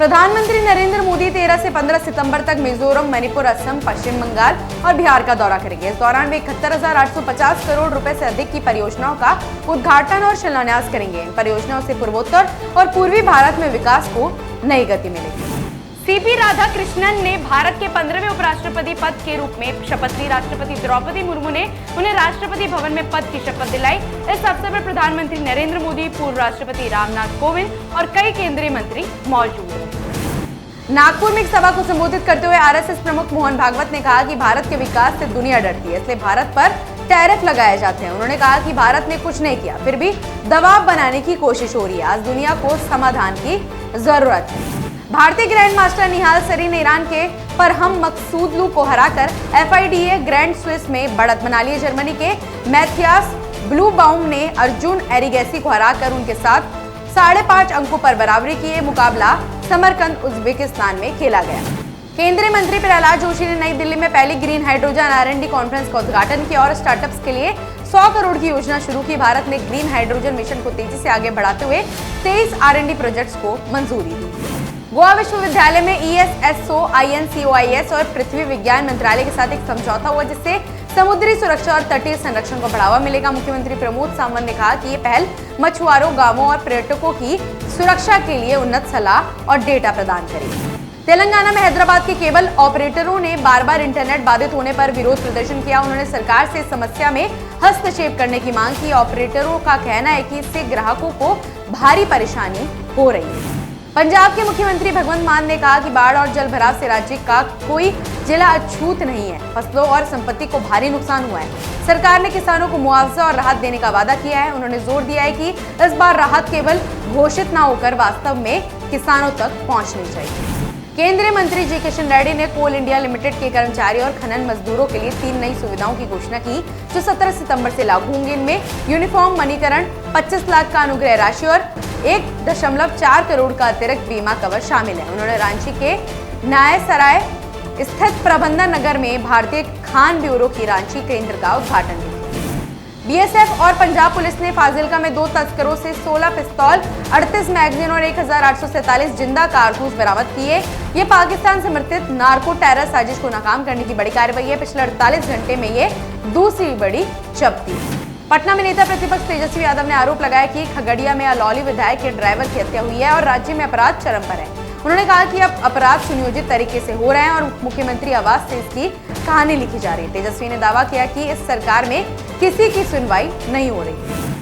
प्रधानमंत्री नरेंद्र मोदी 13 से 15 सितंबर तक मिजोरम, मणिपुर, असम, पश्चिम बंगाल और बिहार का दौरा करेंगे। इस दौरान वे 71,850 करोड़ रुपए से अधिक की परियोजनाओं का उद्घाटन और शिलान्यास करेंगे। इन परियोजनाओं से पूर्वोत्तर और पूर्वी भारत में विकास को नई गति मिलेगी। सीपी राधाकृष्णन ने भारत के 15वें उपराष्ट्रपति पद के रूप में शपथ ली। राष्ट्रपति द्रौपदी मुर्मू ने उन्हें राष्ट्रपति भवन में पद की शपथ दिलाई। इस अवसर पर प्रधानमंत्री नरेंद्र मोदी, पूर्व राष्ट्रपति रामनाथ कोविंद और कई केंद्रीय मंत्री मौजूद हैं। नागपुर में एक सभा को संबोधित करते हुए आरएसएस प्रमुख मोहन भागवत ने कहा कि भारत के विकास से दुनिया डरती है, इसलिए भारत पर टैरिफ लगाए जाते हैं। उन्होंने कहा कि भारत ने कुछ नहीं किया, फिर भी दबाव बनाने की कोशिश हो रही है। आज दुनिया को समाधान की जरूरत है। भारतीय ग्रैंड मास्टर निहाल सरीन ने ईरान के फरहम मकसूदलू को हराकर FIDE ग्रैंड स्विस में बढ़त बना ली। जर्मनी के मैथियास ब्लूबाउम ने अर्जुन एरिगैसी को हराकर उनके साथ 5.5 अंकों पर बराबरी की। मुकाबला समरकंद, उज्बेकिस्तान में खेला गया। केंद्रीय मंत्री प्रहलाद जोशी ने नई दिल्ली में पहली ग्रीन हाइड्रोजन R&D कॉन्फ्रेंस का उद्घाटन किया और स्टार्टअप्स के लिए 100 करोड़ की योजना शुरू की। भारत ने ग्रीन हाइड्रोजन मिशन को तेजी से आगे बढ़ाते हुए 23 R&D प्रोजेक्ट्स को मंजूरी दी। गोवा विश्वविद्यालय में ESSO, INCOIS और पृथ्वी विज्ञान मंत्रालय के साथ एक समझौता हुआ, जिससे समुद्री सुरक्षा और तटीय संरक्षण को बढ़ावा मिलेगा। मुख्यमंत्री प्रमोद सावंत ने कहा कि ये पहल मछुआरों, गांवों और पर्यटकों की सुरक्षा के लिए उन्नत सलाह और डेटा प्रदान करेगी। तेलंगाना में हैदराबाद के केबल ऑपरेटरों ने बार-बार इंटरनेट बाधित होने पर विरोध प्रदर्शन किया। उन्होंने सरकार से इस समस्या में हस्तक्षेप करने की मांग की। ऑपरेटरों का कहना है कि इससे ग्राहकों को भारी परेशानी हो रही है। पंजाब के मुख्यमंत्री भगवंत मान ने कहा कि बाढ़ और जल भराव से राज्य का कोई जिला अछूत नहीं है। फसलों और संपत्ति को भारी नुकसान हुआ है। सरकार ने किसानों को मुआवजा और राहत देने का वादा किया है। उन्होंने जोर दिया है कि इस बार राहत केवल घोषित न होकर वास्तव में किसानों तक पहुंचनी चाहिए। केंद्रीय मंत्री जी किशन रेड्डी ने कोल इंडिया लिमिटेड के कर्मचारी और खनन मजदूरों के लिए 3 नई सुविधाओं की घोषणा की, जो 17 सितंबर से लागू होंगी। इनमें यूनिफॉर्म मनीकरण, 25 लाख का अनुग्रह राशि और 1.4 करोड़ का अतिरिक्त बीमा कवर शामिल है। उन्होंने रांची के न्यायसराय स्थित प्रबंधन नगर में भारतीय खान ब्यूरो की रांची केंद्र का उद्घाटन किया। BSF और पंजाब पुलिस ने फाजिलका में 2 तस्करों से 16 पिस्तौल, 38 मैगजीन और 1847 जिंदा कारतूस बरामद किए। ये पाकिस्तान समर्थित नार्को टेरर साजिश को नाकाम करने की बड़ी कार्रवाई है। पिछले 48 घंटे में ये दूसरी बड़ी जब्ती। पटना में नेता प्रतिपक्ष तेजस्वी यादव ने आरोप लगाया कि खगड़िया में अलौली विधायक के ड्राइवर की हत्या हुई है और राज्य में अपराध चरम पर है। उन्होंने कहा कि अब अपराध सुनियोजित तरीके से हो रहे हैं और मुख्यमंत्री आवास से इसकी कहानी लिखी जा रही है। तेजस्वी ने दावा किया कि इस सरकार में किसी की सुनवाई नहीं हो रही।